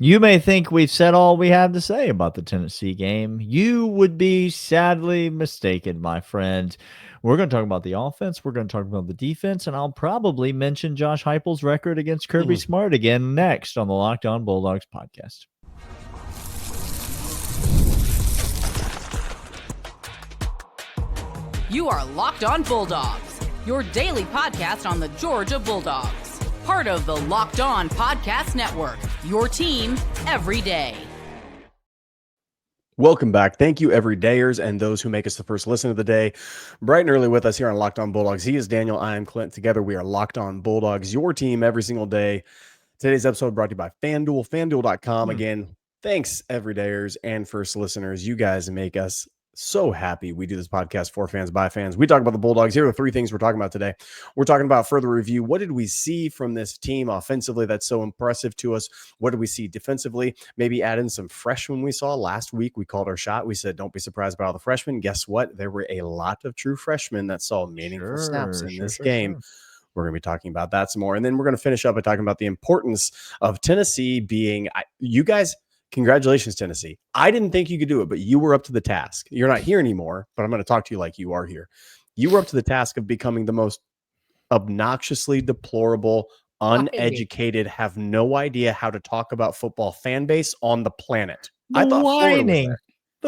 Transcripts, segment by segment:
You may think we've said all we have to say about the Tennessee game. You would be sadly mistaken, my friend. We're going to talk about the offense. We're going to talk about the defense, and I'll probably mention Josh Heupel's record against Kirby Smart again next on the Locked On Bulldogs podcast. You are Locked On Bulldogs, your daily podcast on the Georgia Bulldogs. Part of the Locked On Podcast Network, your team every day. Welcome back. Thank you, everydayers, and those who make us the first listen of the day. Bright and early with us here on Locked On Bulldogs. He is Daniel. I am Clint. Together, we are Locked On Bulldogs, your team every single day. Today's episode brought to you by FanDuel, FanDuel.com. Again, thanks, everydayers and first listeners. You guys make us so happy. We do this podcast for fans, by fans. We talk about the Bulldogs. Here are the three things we're talking about today. We're talking about further review. What did we see from this team offensively that's so impressive to us? What did we see defensively? Maybe add in some freshmen we saw last week. We called our shot. We said, don't be surprised by all the freshmen. Guess what? There were a lot of true freshmen that saw meaningful snaps in this game. We're going to be talking about that some more. And then we're going to finish up by talking about the importance of Tennessee being, you guys, congratulations, Tennessee. I didn't think you could do it, but you were up to the task. You're not here anymore, but I'm going to talk to you like you are here. You were up to the task of becoming the most obnoxiously deplorable, uneducated, have no idea how to talk about football fan base on the planet. The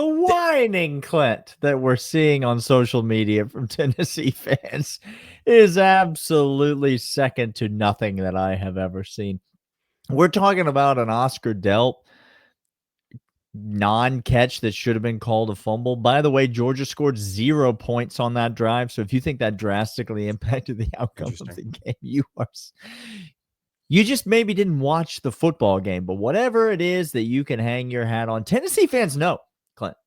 whining, Clint, that we're seeing on social media from Tennessee fans is absolutely second to nothing that I have ever seen. We're talking about an Oscar Delp non-catch that should have been called a fumble. By the way, Georgia scored 0 points on that drive. So if you think that drastically impacted the outcome of the game, you just maybe didn't watch the football game. But whatever it is that you can hang your hat on, Tennessee fans know, Clint.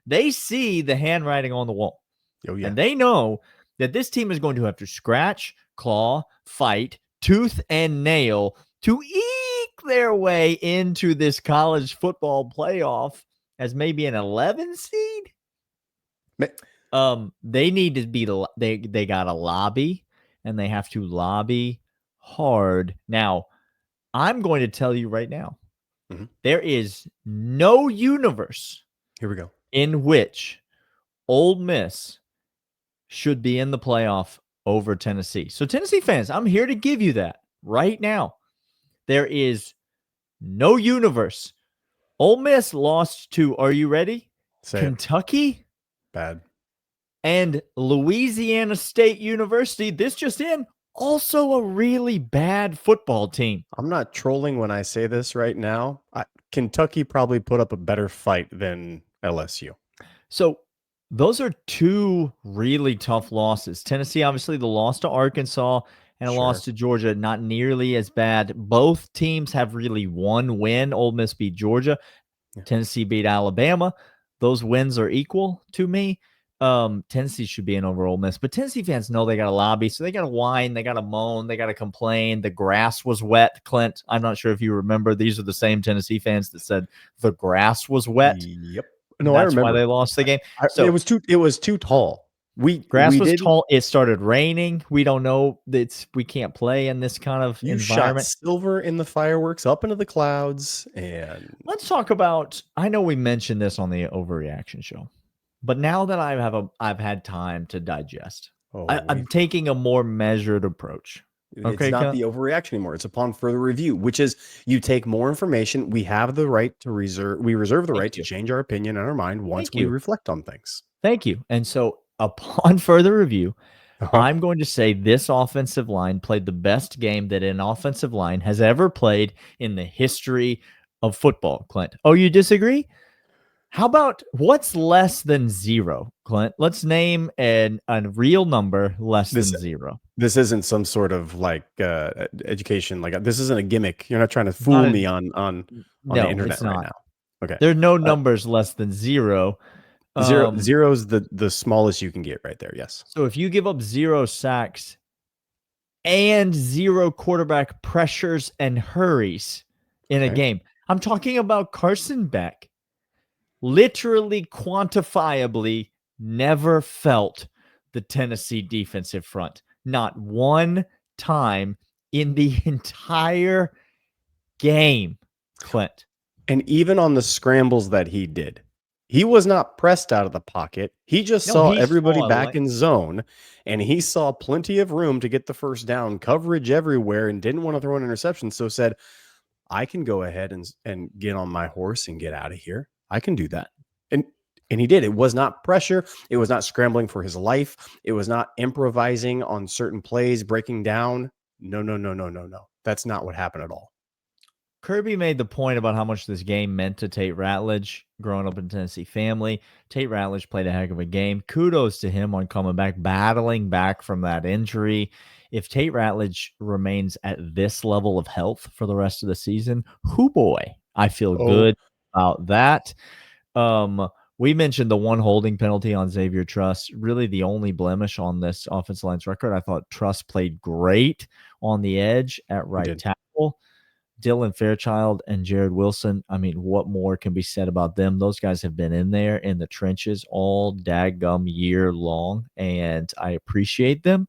They see the handwriting on the wall. Oh, yeah. And they know that this team is going to have to scratch, claw, fight, tooth and nail to eke their way into this college football playoff as maybe an 11 seed. They need to be they got to lobby, and they have to lobby hard. Now, I'm going to tell you right now, there is no universe in which Ole Miss should be in the playoff over Tennessee. So Tennessee fans, I'm here to give you that right now. There is no universe. Ole Miss lost to, are you ready? Kentucky? Bad. And Louisiana State University, this just in, also a really bad football team. I'm not trolling when I say this right now. Kentucky probably put up a better fight than LSU. So those are two really tough losses. Tennessee, obviously, the loss to Arkansas and a loss to Georgia, not nearly as bad. Both teams have really one win. Ole Miss beat Georgia. Tennessee beat Alabama. Those wins are equal to me. Tennessee should be in over Ole Miss. But Tennessee fans know they got to lobby, so they got to whine, they got to moan, they got to complain. The grass was wet, Clint. I'm not sure if you remember. These are the same Tennessee fans that said the grass was wet. Yep. No, That's I remember. why they lost the game. So it was too tall. Grass was tall. It started raining. We don't know. We can't play in this kind of environment. Shot silver in the fireworks up into the clouds. And let's talk about. I know we mentioned this on the Overreaction show, but now that I've had time to digest, I'm taking a more measured approach. It's not the overreaction anymore. It's upon further review, which is you take more information. We have the right to reserve. We reserve the right to change our opinion and our mind once we reflect on things. Thank you. And so, upon further review, I'm going to say this offensive line played the best game that an offensive line has ever played in the history of football, Clint. Oh, you disagree? How about what's less than 0, Clint? Let's name a real number less than 0. This isn't some sort of education. This isn't a gimmick. You're not trying to fool me on the internet right now. Okay. There are no numbers less than 0. Zero is the smallest you can get right there. Yes. So if you give up 0 sacks and 0 quarterback pressures and hurries in a game, I'm talking about Carson Beck literally quantifiably never felt the Tennessee defensive front. Not one time in the entire game, Clint. And even on the scrambles that he did, he was not pressed out of the pocket. He just No, saw he everybody saw a back in zone, and he saw plenty of room to get the first down, coverage everywhere, and didn't want to throw an interception. So said, I can go ahead and get on my horse and get out of here. I can do that. And he did. It was not pressure. It was not scrambling for his life. It was not improvising on certain plays, breaking down. No, no, no, no, no, no. That's not what happened at all. Kirby made the point about how much this game meant to Tate Ratledge growing up in Tennessee family. Tate Ratledge played a heck of a game. Kudos to him on coming back, battling back from that injury. If Tate Ratledge remains at this level of health for the rest of the season, whoo boy, I feel good about that. We mentioned the one holding penalty on Xavier Truss, really the only blemish on this offensive line's record. I thought Truss played great on the edge at right tackle. Dylan Fairchild and Jared Wilson, I mean, what more can be said about them? Those guys have been in there in the trenches all daggum year long, and I appreciate them.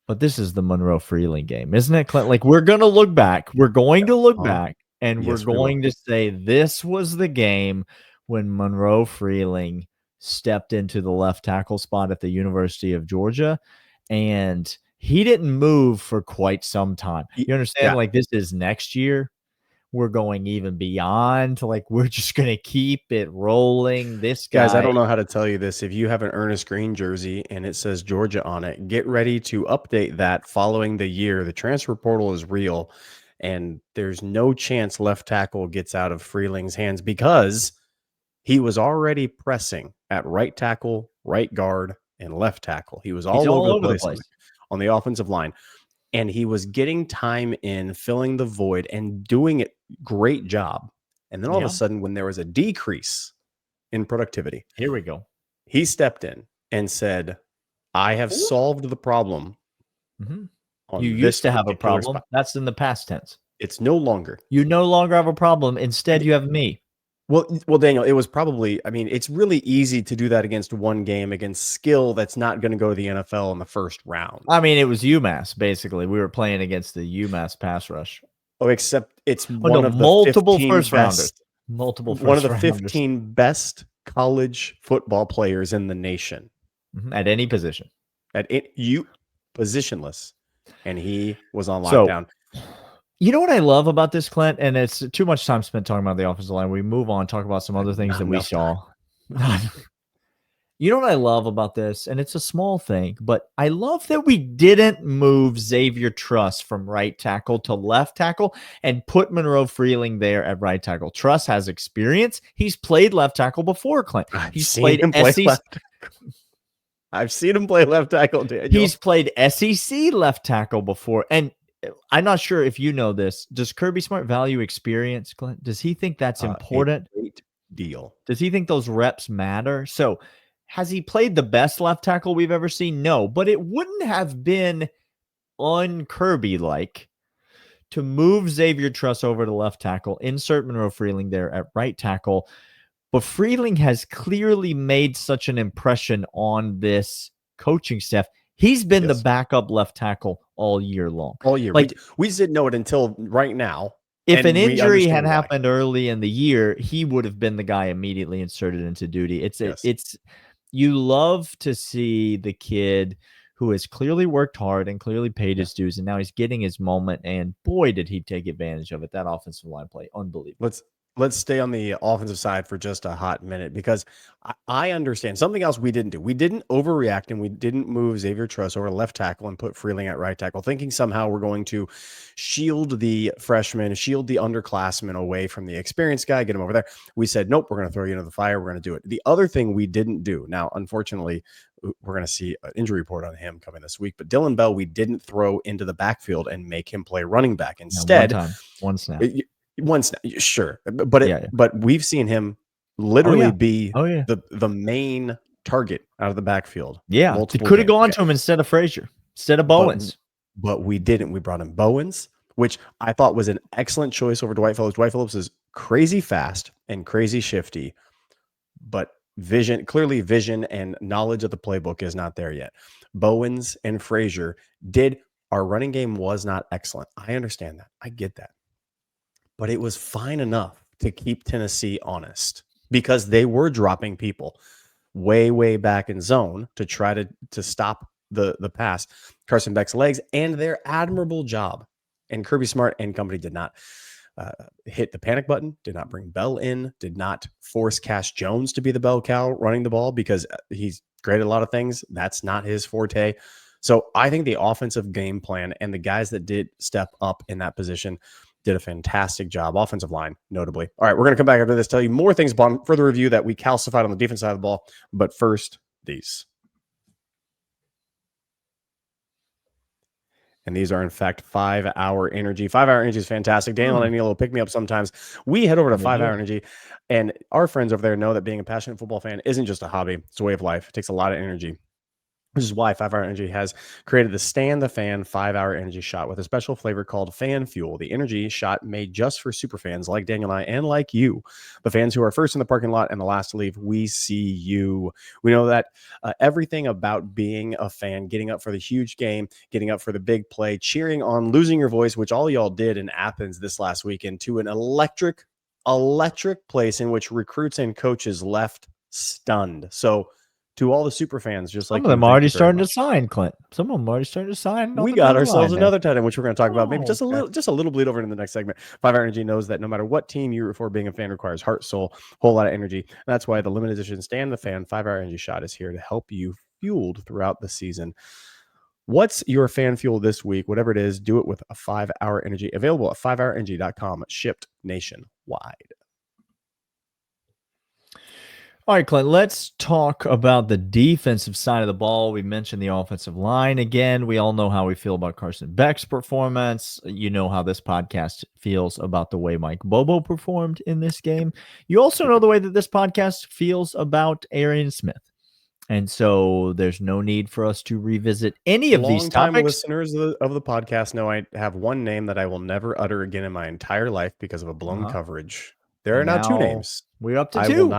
But this is the Monroe Freeling game, isn't it, Clint? Like, we're going to look back. We're going to look back, and we're going to say this was the game when Monroe Freeling stepped into the left tackle spot at the University of Georgia, and he didn't move for quite some time. You understand? Like, this is next year. We're going even beyond. Like, we're just going to keep it rolling. This guy. Guys, I don't know how to tell you this. If you have an Ernest Green jersey and it says Georgia on it, get ready to update that following the year. The transfer portal is real, and there's no chance left tackle gets out of Freeling's hands because he was already pressing at right tackle, right guard, and left tackle. He was all over the place. On the offensive line, and he was getting time in, filling the void, and doing it great job. And then all of a sudden, when there was a decrease in productivity, here we go. He stepped in and said, I have solved the problem. You used to have a problem. That's in the past tense. It's no longer. You no longer have a problem. Instead, you have me. Well, Daniel, it was probably, I mean, it's really easy to do that against one game, against skill that's not going to go to the NFL in the first round. I mean, it was UMass, basically. We were playing against the UMass pass rush. Oh, except it's one of the multiple 15 first rounders. Multiple first rounders. One of the 15 best college football players in the nation. At any position. Positionless. And he was on lockdown. You know what I love about this, Clint? And it's too much time spent talking about the offensive line. We move on, talk about some other things that we saw. You know what I love about this? And it's a small thing, but I love that we didn't move Xavier Truss from right tackle to left tackle and put Monroe Freeling there at right tackle. Truss has experience. He's played left tackle before, Clint. He's played SEC. I've seen him play left tackle, Daniel. He's played SEC left tackle before. And I'm not sure if you know this. Does Kirby Smart value experience, Clint? Does he think that's important? Great deal. Does he think those reps matter? So has he played the best left tackle we've ever seen? No, but it wouldn't have been un-Kirby-like to move Xavier Truss over to left tackle, insert Monroe Freeling there at right tackle. But Freeling has clearly made such an impression on this coaching staff. He's been the backup left tackle all year long. All year. Like, we just didn't know it until right now. If an injury had happened early in the year, he would have been the guy immediately inserted into duty. It's you love to see the kid who has clearly worked hard and clearly paid his dues, and now he's getting his moment. And boy, did he take advantage of it. That offensive line play, unbelievable. Let's stay on the offensive side for just a hot minute, because I understand something else we didn't do. We didn't overreact, and we didn't move Xavier Truss over left tackle and put Freeling at right tackle, thinking somehow we're going to shield the freshman, shield the underclassmen away from the experienced guy, get him over there. We said, nope, we're going to throw you into the fire. We're going to do it. The other thing we didn't do, now, unfortunately, we're going to see an injury report on him coming this week, but Dylan Bell, we didn't throw into the backfield and make him play running back. Instead, one snap. One snap, sure, but we've seen him literally be the main target out of the backfield. Yeah, it could have gone to him instead of Frazier, instead of Bowens. But we didn't. We brought in Bowens, which I thought was an excellent choice over Dwight Phillips. Dwight Phillips is crazy fast and crazy shifty, but clearly vision and knowledge of the playbook is not there yet. Bowens and Frazier our running game was not excellent. I understand that. I get that. but it was fine enough to keep Tennessee honest because they were dropping people way back in zone to try to stop the pass, Carson Beck's legs, and their admirable job. And Kirby Smart and company did not hit the panic button, did not bring Bell in, did not force Cash Jones to be the bell cow running the ball because he's great at a lot of things. That's not his forte. So I think the offensive game plan and the guys that did step up in that position did a fantastic job. Offensive line, notably. All right, we're going to come back after this, tell you more things upon further review that we calcified on the defense side of the ball. But first, these. And these are, in fact, 5 Hour Energy. 5 Hour Energy is fantastic. Daniel and I need a little pick-me-up sometimes. We head over to 5 Hour Energy, and our friends over there know that being a passionate football fan isn't just a hobby. It's a way of life. It takes a lot of energy. This is why 5 Hour Energy has created the Stand the Fan 5 Hour Energy Shot with a special flavor called Fan Fuel, the energy shot made just for super fans like Daniel and I and like you, the fans who are first in the parking lot and the last to leave. We see you. We know that everything about being a fan, getting up for the huge game, getting up for the big play, cheering on, losing your voice, which all y'all did in Athens this last weekend, to an electric place in which recruits and coaches left stunned. So to all the super fans, just like some of them already starting to sign, Clint. Some of them already starting to sign. We got ourselves another tight end, which we're going to talk about. Maybe just a little bleed over into the next segment. 5 Hour Energy knows that no matter what team you root for, being a fan requires heart, soul, whole lot of energy. And that's why the limited edition Stand the Fan 5 Hour Energy Shot is here to help you fueled throughout the season. What's your fan fuel this week? Whatever it is, do it with a 5 Hour Energy. Available at 5hourenergy.com, shipped nationwide. All right, Clint, let's talk about the defensive side of the ball. We mentioned the offensive line again. We all know how we feel about Carson Beck's performance. You know how this podcast feels about the way Mike Bobo performed in this game. You also know the way that this podcast feels about Arian Smith. And so there's no need for us to revisit any of these topics. Long-time listeners of the podcast know I have one name that I will never utter again in my entire life because of a blown coverage. There are now 2 names. We're up to 2.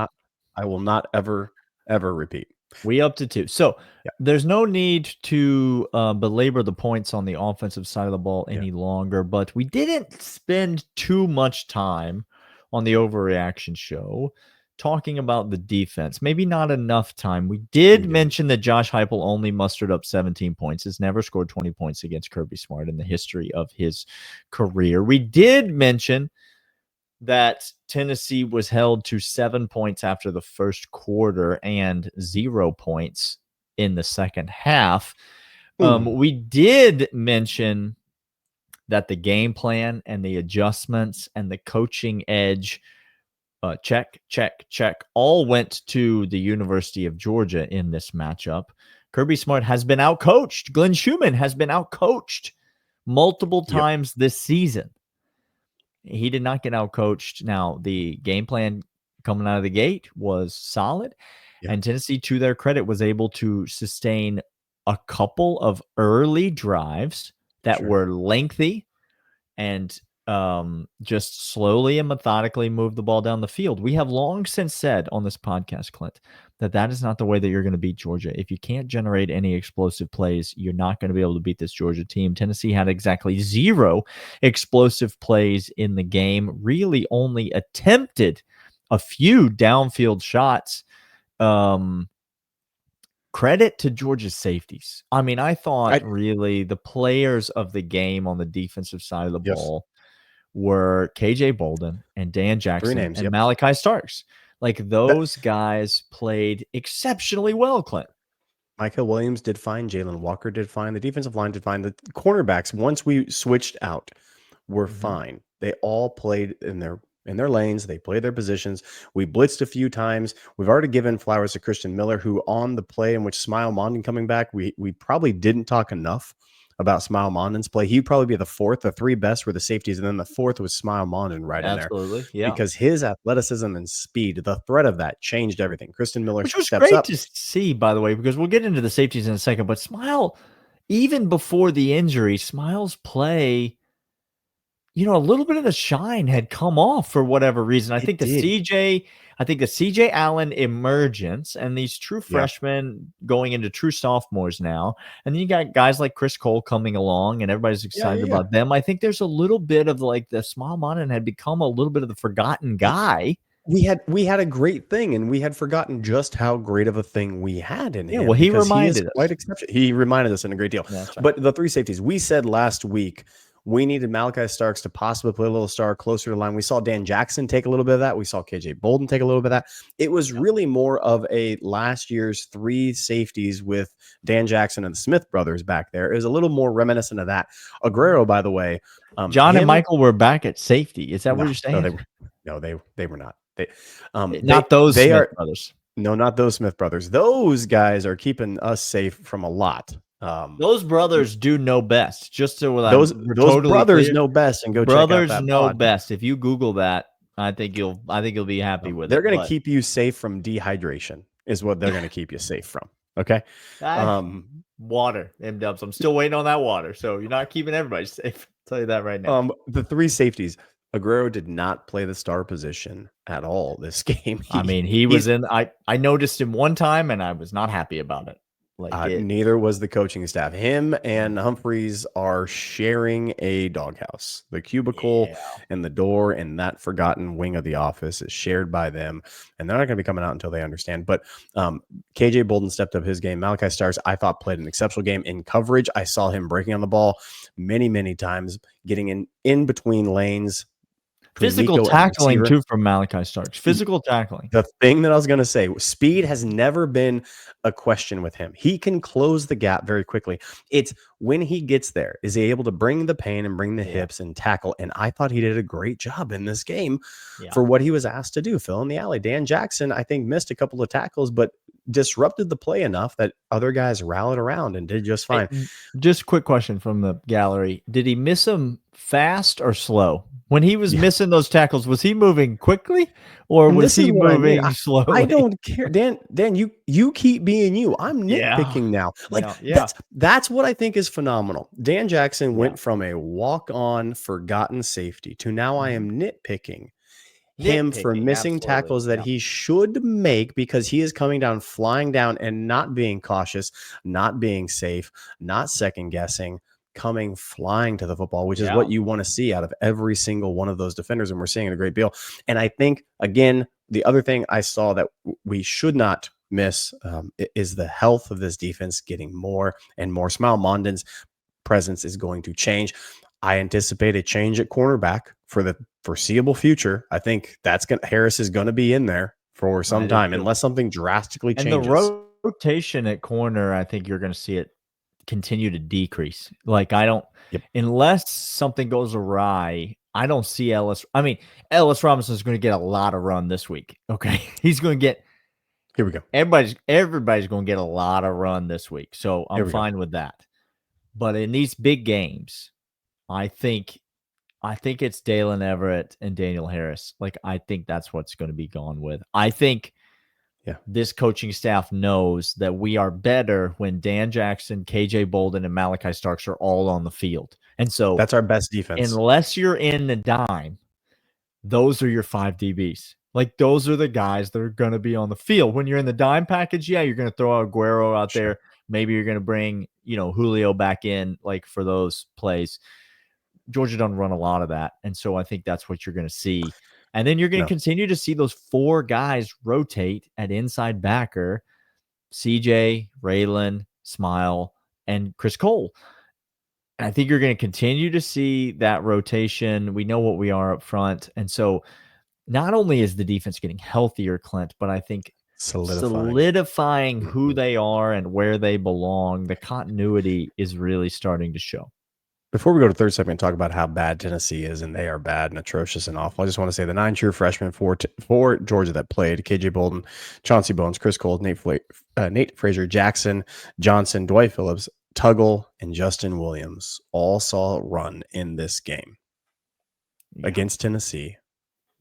I will not ever repeat. We up to 2. So there's no need to belabor the points on the offensive side of the ball any longer, but we didn't spend too much time on the overreaction show talking about the defense. Maybe not enough time. We did mention that Josh Heupel only mustered up 17 points. Has never scored 20 points against Kirby Smart in the history of his career. We did mention that Tennessee was held to 7 points after the first quarter and 0 points in the second half. We did mention that the game plan and the adjustments and the coaching edge, check, all went to the University of Georgia in this matchup. Kirby Smart has been outcoached. Glenn Schumann has been outcoached multiple times this season. He did not get outcoached. Now, the game plan coming out of the gate was solid, and Tennessee, to their credit, was able to sustain a couple of early drives that were lengthy and just slowly and methodically move the ball down the field. We have long since said on this podcast, Clint, that is not the way that you're going to beat Georgia. If you can't generate any explosive plays, you're not going to be able to beat this Georgia team. Tennessee had exactly 0 explosive plays in the game, really only attempted a few downfield shots. Credit to Georgia's safeties. I mean, I thought really the players of the game on the defensive side of the ball were KJ Bolden and Dan Jackson and Malachi Starks. Like, those guys played exceptionally well, Clint. Micah Williams did fine. Jalen Walker did fine. The defensive line did fine. The cornerbacks, once we switched out, were fine. They all played in their lanes. They played their positions. We blitzed a few times. We've already given flowers to Christian Miller, who on the play in which Smile Mondon coming back, we probably didn't talk enough about Smile Mondon's play. He'd probably be the 4th. The 3 best were the safeties, and then the 4th was Smile Mondon in there. Absolutely, yeah. Because his athleticism and speed, the threat of that changed everything. Christian Miller Which was steps great up. to see, by the way, because we'll get into the safeties in a second, but Smile, even before the injury, Smile's play a little bit of the shine had come off for whatever reason. It did. I think the CJ Allen emergence and these true Yeah. freshmen going into true sophomores now. And then you got guys like Chris Cole coming along and everybody's excited Yeah. about them. I think there's a little bit of like the Smile Monin had become a little bit of the forgotten guy. We had a great thing, and we had forgotten just how great of a thing we had in him. Well, he because he is reminded quite us. exceptional. He reminded us in a great deal. That's right. But the three safeties, we said last week we needed Malachi Starks to possibly play a little star closer to the line. We saw Dan Jackson take a little bit of that. We saw KJ Bolden take a little bit of that. It was really more of a last year's three safeties with Dan Jackson and the Smith brothers back there. It was a little more reminiscent of that. Aguero, by the way, John and Michael were back at safety. Is that what you're saying? They were not. Not those they Smith are brothers. No, not those Smith brothers. Those guys are keeping us safe from a lot. Those brothers do know best. Just so those totally brothers clear, know best, and go brothers check out that know pod. best. If you Google that, I think you'll be happy with They're it. going to keep you safe from dehydration. Is what they're going to keep you safe from. Okay. Water, M-dubs. I'm still waiting on that water. So you're not keeping everybody safe. I'll tell you that right now. The three safeties. Aguero did not play the star position at all this game. He was in. I noticed him one time, and I was not happy about it. Neither was the coaching staff. Him and Humphreys are sharing a doghouse. The cubicle and the door and that forgotten wing of the office is shared by them, and they're not going to be coming out until they understand. But KJ Bolden stepped up his game. Malachi Starks, I thought, played an exceptional game in coverage. I saw him breaking on the ball many times, getting in between lanes. Physical tackling too from Malachi Starks. Physical tackling. The thing that I was going to say, speed has never been a question with him. He can close the gap very quickly. It's when he gets there, is he able to bring the pain and bring the hips and tackle? And I thought he did a great job in this game for what he was asked to do. Fill in the alley. Dan Jackson, I think, missed a couple of tackles, but disrupted the play enough that other guys rallied around and did just fine. Just a quick question from the gallery. Did he miss them fast or slow? When he was missing those tackles, was he moving quickly or was he moving slowly? I don't care. Dan, you keep being you. I'm nitpicking now. That's what I think is phenomenal. Dan Jackson went from a walk-on forgotten safety to now I am nitpicking him for missing tackles that he should make because he is coming down, flying down, and not being cautious, not being safe, not second guessing, coming flying to the football, which is what you want to see out of every single one of those defenders. And we're seeing a great deal. And I think, again, the other thing I saw that we should not miss is the health of this defense getting more and more. Smile Mondon's presence is going to change. I anticipate a change at cornerback for the foreseeable future. I think Harris is going to be in there for some time unless something drastically changes. And the rotation at corner, I think you're going to see it continue to decrease. Unless something goes awry, I don't see Ellis. I mean, Ellis Robinson is going to get a lot of run this week. Okay. He's going to get, here we go. Everybody's going to get a lot of run this week. So I'm fine with that. But in these big games, I think it's Dalen Everett and Daniel Harris. I think that's what's going to be gone with. I think this coaching staff knows that we are better when Dan Jackson, KJ Bolden, and Malachi Starks are all on the field. And so that's our best defense. Unless you're in the dime, those are your 5 DBs. Those are the guys that are going to be on the field. When you're in the dime package, you're going to throw Aguero out there. Maybe you're going to bring, Julio back in for those plays. Georgia doesn't run a lot of that. And so I think that's what you're going to see. And then you're going to continue to see those 4 guys rotate at inside backer, CJ, Raylan, Smile, and Chris Cole. And I think you're going to continue to see that rotation. We know what we are up front. And so not only is the defense getting healthier, Clint, but I think solidifying who they are and where they belong, the continuity is really starting to show. Before we go to third segment and talk about how bad Tennessee is, and they are bad and atrocious and awful, I just want to say the 9 true freshmen for Georgia that played: KJ Bolden, Chauncey Bones, Chris Cole, Nate Frazier, Jackson Johnson, Dwight Phillips, Tuggle, and Justin Williams all saw a run in this game against Tennessee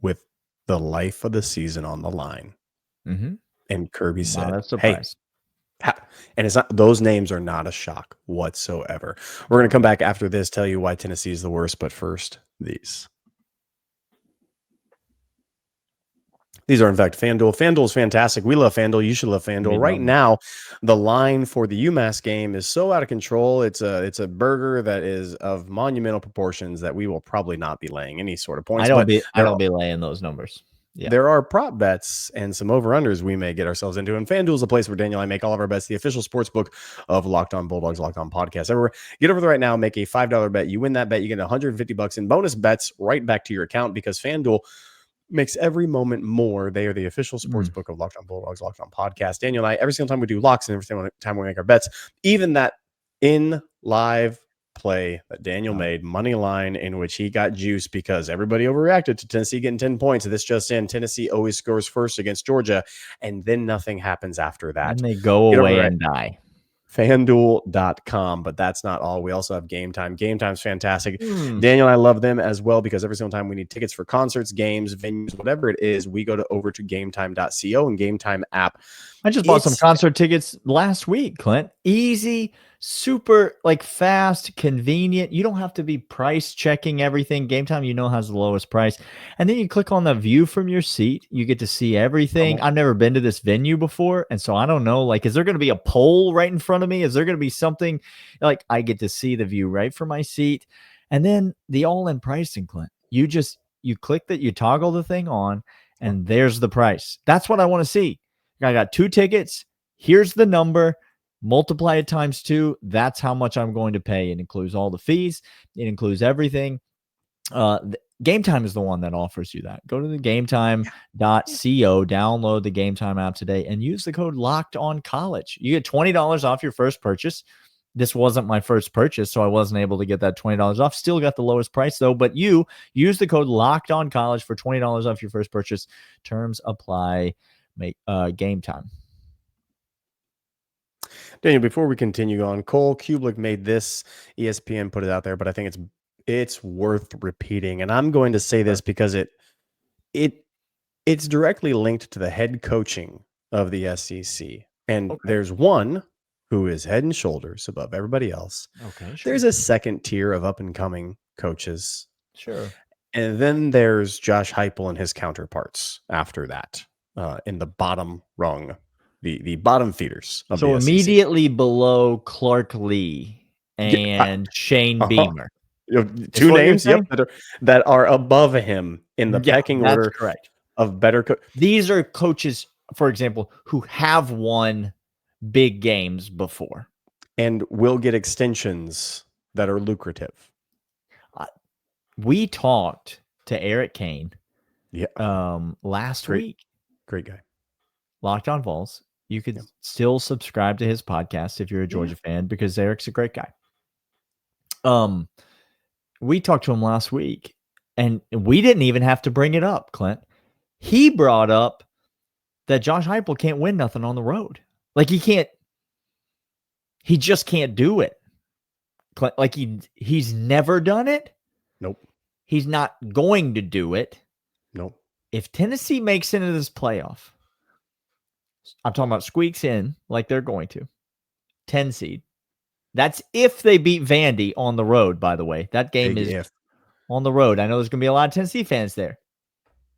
with the life of the season on the line. And Kirby said, "Hey, And it's not; those names are not a shock whatsoever. We're going to come back after this, tell you why Tennessee is the worst. But first, these. These are, in fact, FanDuel. FanDuel is fantastic. We love FanDuel. You should love FanDuel. Right now, the line for the UMass game is so out of control. It's a burger that is of monumental proportions that we will probably not be laying any sort of points. I don't be laying those numbers. Yeah. There are prop bets and some over-unders we may get ourselves into. And FanDuel is a place where Daniel and I make all of our bets, the official sports book of Locked On Bulldogs, Locked On Podcast. Everywhere. Get over there right now, make a $5 bet. You win that bet, you get $150 in bonus bets right back to your account because FanDuel makes every moment more. They are the official sports book of Locked On Bulldogs, Locked On Podcast. Daniel and I, every single time we do locks and every single time we make our bets, even that in live play that Daniel made, money line, in which he got juice because everybody overreacted to Tennessee getting 10 points. This just in, Tennessee always scores first against Georgia, and then nothing happens after that. And they go away and die. FanDuel.com, but that's not all. We also have GameTime. GameTime's fantastic. Daniel and I love them as well because every single time we need tickets for concerts, games, venues, whatever it is, we go over to GameTime.co and GameTime app. I just bought some concert tickets last week, Clint. Easy, super fast, convenient. You don't have to be price checking everything. GameTime, has the lowest price. And then you click on the view from your seat. You get to see everything. I've never been to this venue before. And so I don't know, is there going to be a pole right in front of me? Is there going to be something I get to see the view right from my seat? And then the all-in pricing, Clint. You click that, you toggle the thing on, and there's the price. That's what I want to see. I got 2 tickets. Here's the number. Multiply it times 2. That's how much I'm going to pay. It includes all the fees. It includes everything. GameTime is the one that offers you that. Go to the GameTime.co, download the GameTime app today, and use the code LOCKEDONCollege. You get $20 off your first purchase. This wasn't my first purchase, so I wasn't able to get that $20 off. Still got the lowest price, though. But you use the code LOCKEDONCollege for $20 off your first purchase. Terms apply. Make Game Time. Daniel, before we continue on, Cole Kublik made this. ESPN put it out there, but I think it's worth repeating. And I'm going to say this because it's directly linked to the head coaching of the SEC. And there's one who is head and shoulders above everybody else. Okay, sure. There's a second tier of up-and-coming coaches. Sure. And then there's Josh Heupel and his counterparts after that. In the bottom rung, the bottom feeders of so the SEC. Immediately below Clark Lee and Shane Beamer. Two names that are above him in the pecking order correct. Of better These are coaches, for example, who have won big games before and will get extensions that are lucrative. We talked to Eric Kane last week. Great guy. Locked On Vols. You could still subscribe to his podcast if you're a Georgia fan because Eric's a great guy. We talked to him last week, and we didn't even have to bring it up, Clint. He brought up that Josh Heupel can't win nothing on the road. He just can't do it. Clint, he's never done it. Nope. He's not going to do it. Nope. If Tennessee makes it into this playoff, I'm talking about squeaks in like they're going to, 10 seed. That's if they beat Vandy on the road, by the way. That game is on the road. I know there's going to be a lot of Tennessee fans there.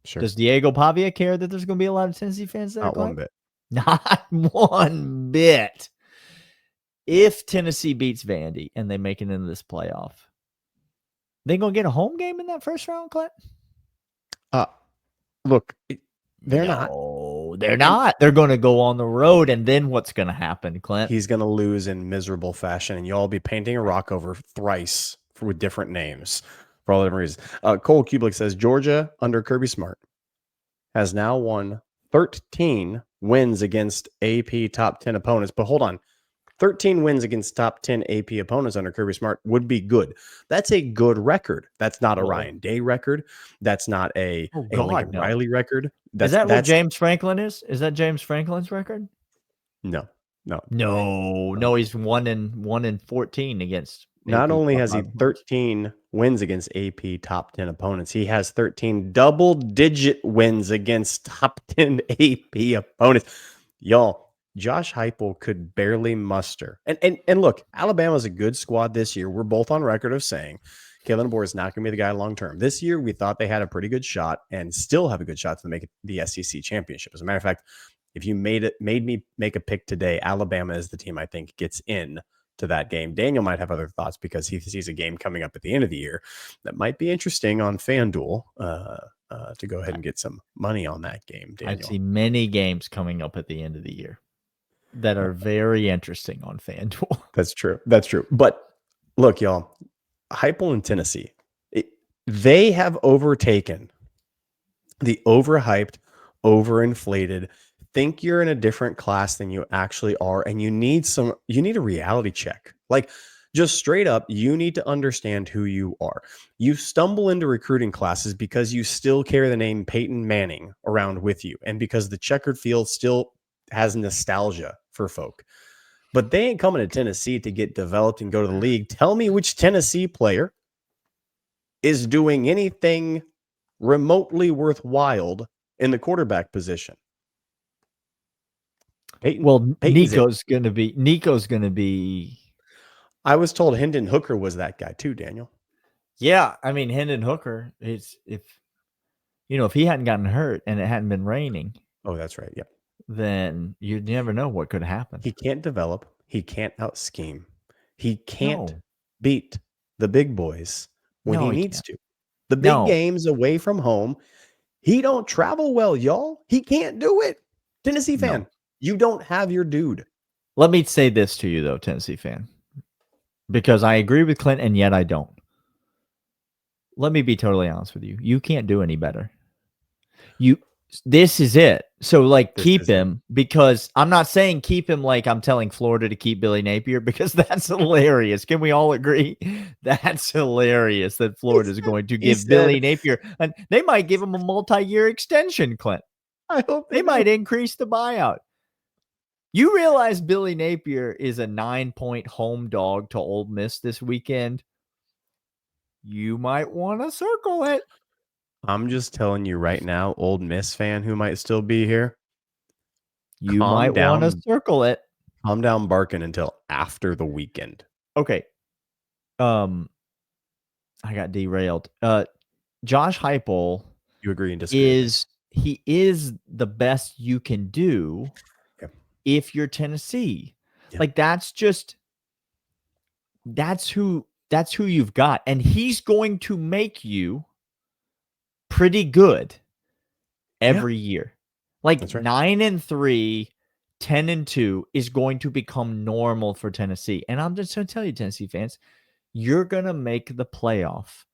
Sure. Does Diego Pavia care that there's going to be a lot of Tennessee fans there? Not one bit. Not one bit. If Tennessee beats Vandy and they make it into this playoff, they going to get a home game in that first round, Clint? Look, they're not. No, they're not. They're going to go on the road, and then what's going to happen, Clint? He's going to lose in miserable fashion, and y'all be painting a rock over thrice with different names for all different reasons. Cole Kublik says Georgia under Kirby Smart has now won 13 wins against AP top 10 opponents. But hold on. 13 wins against top 10 AP opponents under Kirby Smart would be good. That's a good record. That's not a Ryan Day record. That's not a Lincoln Riley record. Is that what James Franklin is? Is that James Franklin's record? No. He's 1 in 14 against. Not only has he 13 wins against AP top 10 opponents, he has 13 double-digit wins against top 10 AP opponents. Y'all, Josh Heupel could barely muster. And look, Alabama's a good squad this year. We're both on record of saying Kalen DeBoer is not going to be the guy long term. This year, we thought they had a pretty good shot and still have a good shot to make it the SEC championship. As a matter of fact, if you made me make a pick today, Alabama is the team I think gets in to that game. Daniel might have other thoughts because he sees a game coming up at the end of the year that might be interesting on FanDuel to go ahead and get some money on that game. Daniel, I see many games coming up at the end of the year that are very interesting on FanDuel. That's true. That's true. But look, y'all, Heupel in Tennessee, they have overtaken the overhyped, overinflated, think you're in a different class than you actually are. And you need a reality check. Like, just straight up, you need to understand who you are. You stumble into recruiting classes because you still carry the name Peyton Manning around with you. And because the checkered field still has nostalgia for folk. But they ain't coming to Tennessee to get developed and go to the league. Tell me which Tennessee player is doing anything remotely worthwhile in the quarterback position. Nico's going to be. I was told Hendon Hooker was that guy too, Daniel. Yeah, I mean, Hendon Hooker is if he hadn't gotten hurt and it hadn't been raining. Oh, that's right. Yep. Then you never know what could happen. He can't develop. He can't out scheme. He can't beat the big boys when he needs to. The big games away from home, he don't travel well, y'all. He can't do it. Tennessee fan, you don't have your dude. Let me say this to you, though, Tennessee fan, because I agree with Clint, and yet I don't. Let me be totally honest with you. You can't do any better. This is it. So, keep him, because I'm not saying keep him like I'm telling Florida to keep Billy Napier, because that's hilarious. Can we all agree? That's hilarious that Florida is going to give Billy Napier, and they might give him a multi-year extension, Clint. I hope they might increase the buyout. You realize Billy Napier is a 9-point home dog to Ole Miss this weekend? You might want to circle it. I'm just telling you right now, Ole Miss fan who might still be here, you might want to circle it. Calm down barking until after the weekend. Okay. I got derailed. Josh Heupel, you agree and disagree? He is the best you can do if you're Tennessee. Like, that's who you've got, and he's going to make you pretty good every year. Like, that's right. 9-3, 10-2 is going to become normal for Tennessee. And I'm just going to tell you, Tennessee fans, you're going to make the playoff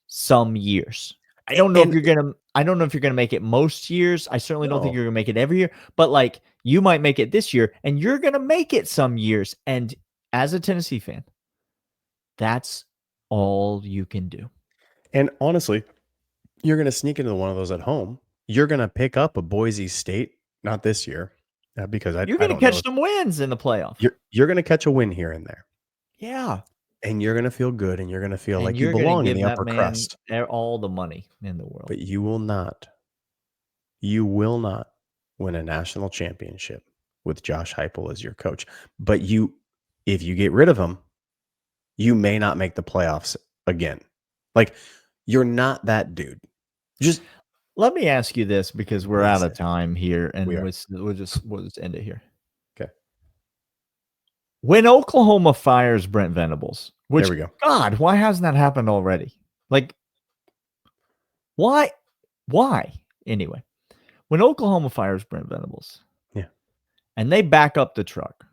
some years. I don't know if you're going to make it most years. I certainly don't think you're going to make it every year, but you might make it this year, and you're going to make it some years. And as a Tennessee fan, that's all you can do. And honestly, you're going to sneak into one of those at home. You're going to pick up a Boise State, not this year, because you're going to catch some wins in the playoff. You're going to catch a win here and there. Yeah. And you're going to feel good, and you're going to feel like you belong in the upper crust. All the money in the world. But you will not win a national championship with Josh Heupel as your coach. But if you get rid of him, you may not make the playoffs again. Like, you're not that dude. Just let me ask you this, because we're out of time here, and we'll just end it here. Okay. When Oklahoma fires Brent Venables, which, there we go. God, why hasn't that happened already? Like, why? Anyway, when Oklahoma fires Brent Venables, and they back up the truck,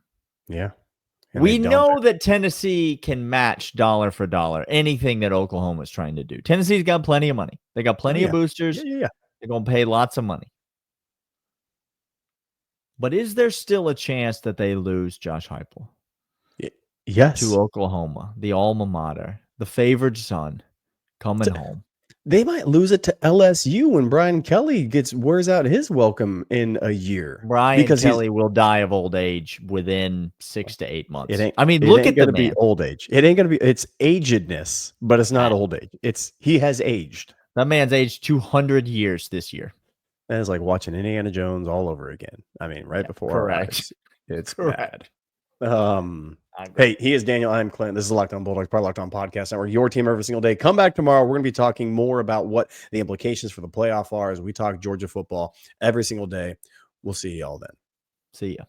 we know that Tennessee can match dollar for dollar anything that Oklahoma is trying to do. Tennessee's got plenty of money. They got plenty of boosters. Yeah. They're going to pay lots of money. But is there still a chance that they lose Josh Heupel? Yes. To Oklahoma, the alma mater, the favored son coming home. They might lose it to LSU when Brian Kelly wears out his welcome in a year. Brian Kelly will die of old age within 6 to 8 months. Look at the man. It ain't going to be old age. It ain't going to be. It's agedness, but it's not old age. He has aged. That man's aged 200 years this year. And it's like watching Indiana Jones all over again. I mean, right before our eyes. It's bad. Hey, he is Daniel. I'm Clint. This is Locked On Bulldogs, part of Locked On Podcast Network. Your team every single day. Come back tomorrow. We're going to be talking more about what the implications for the playoff are as we talk Georgia football every single day. We'll see you all then. See ya.